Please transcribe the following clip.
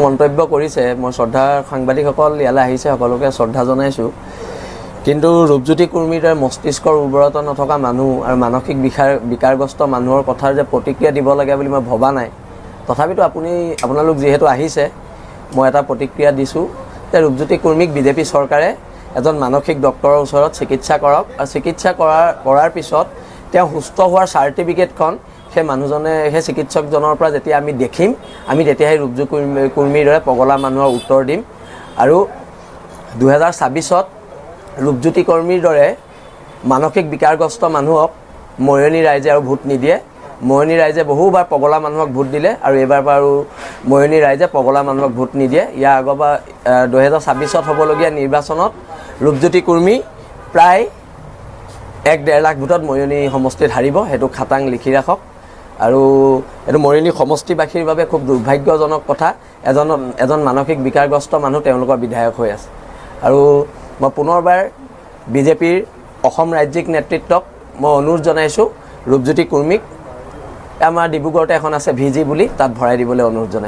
মন্তব্য কৰিছে মই শ্ৰদ্ধাৰ সাংবাদিকসকল ইয়ালৈ আহিছে সকলোকে শ্ৰদ্ধা জনাইছোঁ কিন্তু ৰূপজ্যোতি কুৰ্মীৰ দৰে মস্তিষ্কৰ উৰ্বৰতা নথকা মানুহ আৰু মানসিক বিকাৰগ্ৰস্ত মানুহৰ কথাৰ যে প্ৰতিক্ৰিয়া দিব লাগে বুলি মই ভবা নাই তথাপিতো আপোনালোক যিহেতু আহিছে মই এটা প্ৰতিক্ৰিয়া দিছোঁ যে ৰূপজ্যোতি কুৰ্মীক বিজেপি চৰকাৰে এজন মানসিক ডক্টৰৰ ওচৰত চিকিৎসা কৰক আৰু চিকিৎসা কৰাৰ পিছত তেওঁ সুস্থ হোৱাৰ চাৰ্টিফিকেটখন সেই মানুহজনে সেই চিকিৎসকজনৰ পৰা যেতিয়া আমি দেখিম আমি তেতিয়াহে ৰূপজ্যোতি কুৰ্মীৰ দৰে পগলা মানুহৰ উত্তৰ দিম আৰু 2026ত ৰূপজ্যোতি কুৰ্মীৰ দৰে মানসিক বিকাৰগ্ৰস্ত মানুহক ময়নি ৰাইজে আৰু ভোট নিদিয়ে ময়নি ৰাইজে বহুবাৰ পগলা মানুহক ভোট দিলে আৰু এবাৰ বাৰু ময়নি ৰাইজে পগলা মানুহক ভোট নিদিয়ে ইয়াৰ আগৰবাৰ 2026ত হ'বলগীয়া নিৰ্বাচনত ৰূপজ্যোতি কুৰ্মী প্ৰায় 1.5 লাখ ভোটত ময়নি সমষ্টিত হাৰিব হেতু খাটাং লিখি ৰাখক আৰু এটো ময়নি সমষ্টিবাসীৰ বাবে খুব দুৰ্ভাগ্যজনক কথা এজন মানসিক বিকাৰগ্ৰস্ত মানুহ তেওঁলোকৰ বিধায়ক হৈ আছে আৰু মই পুনৰবাৰ বিজেপিৰ অসম ৰাজ্যিক নেতৃত্বক মই অনুৰোধ জনাইছোঁ ৰূপজ্যোতি কুৰ্মীক আমাৰ ডিব্ৰুগড়তে এখন আছে ভিজি বুলি তাত ভৰাই দিবলৈ অনুৰোধ জনাইছোঁ।